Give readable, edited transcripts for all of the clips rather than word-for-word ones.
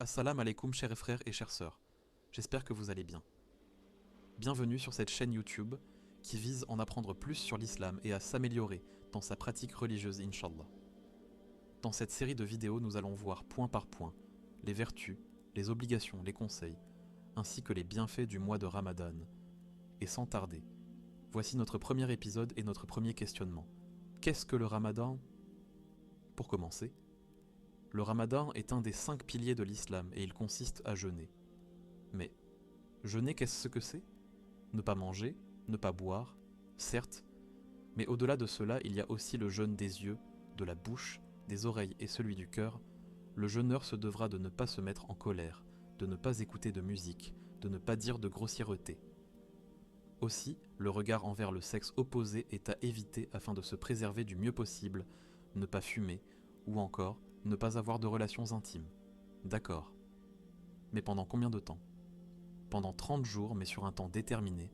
Assalamu alaikum chers frères et chères sœurs, j'espère que vous allez bien. Bienvenue sur cette chaîne YouTube qui vise à en apprendre plus sur l'islam et à s'améliorer dans sa pratique religieuse inshallah. Dans cette série de vidéos, nous allons voir point par point les vertus, les obligations, les conseils, ainsi que les bienfaits du mois de Ramadan. Et sans tarder, voici notre premier épisode et notre premier questionnement. Qu'est-ce que le Ramadan ? Pour commencer, le Ramadan est un des 5 piliers de l'islam et il consiste à jeûner. Mais, jeûner, qu'est-ce que c'est ? Ne pas manger, ne pas boire, certes, mais au-delà de cela, il y a aussi le jeûne des yeux, de la bouche, des oreilles et celui du cœur. Le jeûneur se devra de ne pas se mettre en colère, de ne pas écouter de musique, de ne pas dire de grossièreté. Aussi, le regard envers le sexe opposé est à éviter afin de se préserver du mieux possible, ne pas fumer, ou encore ne pas avoir de relations intimes. D'accord. Mais pendant combien de temps ? Pendant 30 jours, mais sur un temps déterminé,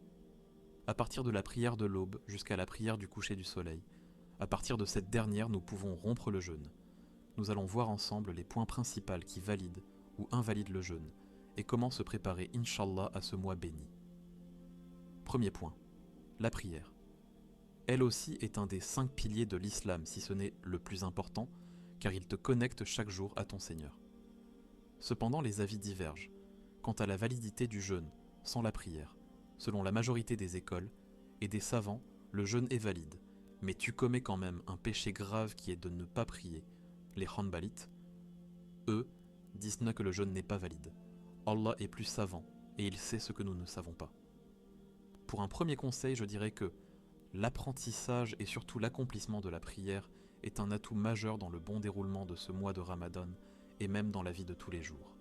à partir de la prière de l'aube jusqu'à la prière du coucher du soleil. À partir de cette dernière, nous pouvons rompre le jeûne. Nous allons voir ensemble les points principaux qui valident ou invalident le jeûne, et comment se préparer, inshallah, à ce mois béni. Premier point, la prière. Elle aussi est un des 5 piliers de l'islam, si ce n'est le plus important, car il te connecte chaque jour à ton Seigneur. Cependant, les avis divergent quant à la validité du jeûne sans la prière. Selon la majorité des écoles et des savants, le jeûne est valide, mais tu commets quand même un péché grave qui est de ne pas prier. Les Hanbalites, eux, disent que le jeûne n'est pas valide. Allah est plus savant et il sait ce que nous ne savons pas. Pour un premier conseil, je dirais que l'apprentissage et surtout l'accomplissement de la prière est un atout majeur dans le bon déroulement de ce mois de Ramadan et même dans la vie de tous les jours.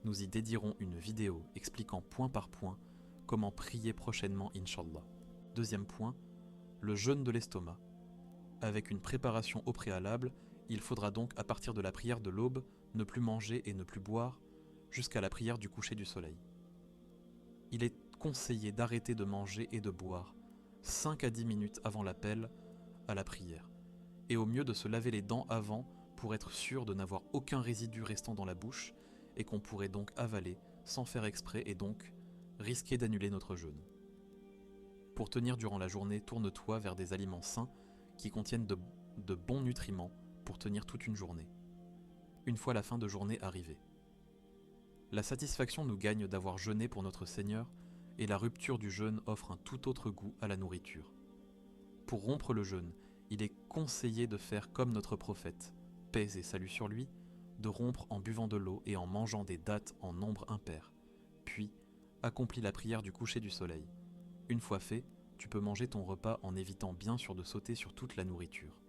Nous y dédierons une vidéo expliquant point par point comment prier prochainement, inshallah. Deuxième point, le jeûne de l'estomac. Avec une préparation au préalable, il faudra donc à partir de la prière de l'aube ne plus manger et ne plus boire jusqu'à la prière du coucher du soleil. Il est conseillé d'arrêter de manger et de boire 5 à 10 minutes avant l'appel à la prière, et au mieux de se laver les dents avant pour être sûr de n'avoir aucun résidu restant dans la bouche et qu'on pourrait donc avaler sans faire exprès et donc risquer d'annuler notre jeûne. Pour tenir durant la journée, tourne-toi vers des aliments sains qui contiennent de bons nutriments pour tenir toute une journée, une fois la fin de journée arrivée. La satisfaction nous gagne d'avoir jeûné pour notre Seigneur et la rupture du jeûne offre un tout autre goût à la nourriture. Pour rompre le jeûne, il est conseillé de faire comme notre prophète, paix et salut sur lui, de rompre en buvant de l'eau et en mangeant des dattes en nombre impair, puis accomplis la prière du coucher du soleil. Une fois fait, tu peux manger ton repas en évitant bien sûr de sauter sur toute la nourriture.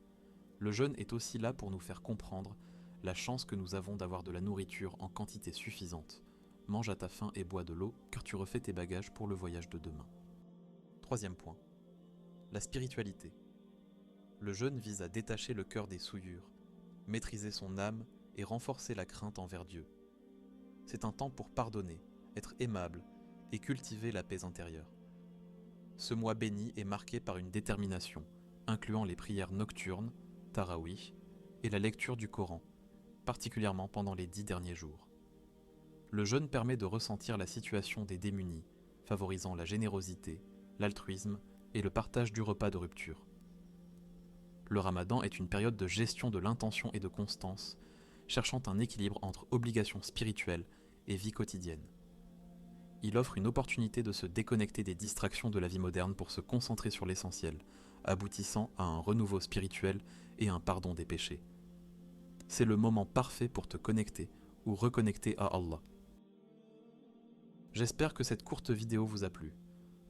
Le jeûne est aussi là pour nous faire comprendre la chance que nous avons d'avoir de la nourriture en quantité suffisante. Mange à ta faim et bois de l'eau, car tu refais tes bagages pour le voyage de demain. Troisième point, la spiritualité. Le jeûne vise à détacher le cœur des souillures, maîtriser son âme et renforcer la crainte envers Dieu. C'est un temps pour pardonner, être aimable et cultiver la paix intérieure. Ce mois béni est marqué par une détermination, incluant les prières nocturnes, tarawih, et la lecture du Coran, particulièrement pendant les 10 derniers jours. Le jeûne permet de ressentir la situation des démunis, favorisant la générosité, l'altruisme et le partage du repas de rupture. Le Ramadan est une période de gestion de l'intention et de constance, cherchant un équilibre entre obligations spirituelles et vie quotidienne. Il offre une opportunité de se déconnecter des distractions de la vie moderne pour se concentrer sur l'essentiel, aboutissant à un renouveau spirituel et un pardon des péchés. C'est le moment parfait pour te connecter ou reconnecter à Allah. J'espère que cette courte vidéo vous a plu.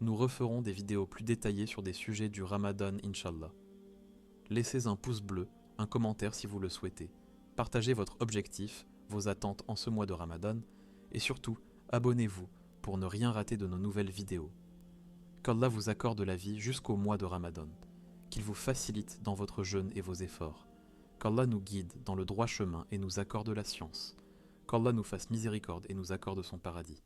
Nous referons des vidéos plus détaillées sur des sujets du Ramadan, inshallah. Laissez un pouce bleu, un commentaire si vous le souhaitez. Partagez votre objectif, vos attentes en ce mois de Ramadan, et surtout, abonnez-vous pour ne rien rater de nos nouvelles vidéos. Qu'Allah vous accorde la vie jusqu'au mois de Ramadan, qu'il vous facilite dans votre jeûne et vos efforts, qu'Allah nous guide dans le droit chemin et nous accorde la science, qu'Allah nous fasse miséricorde et nous accorde son paradis.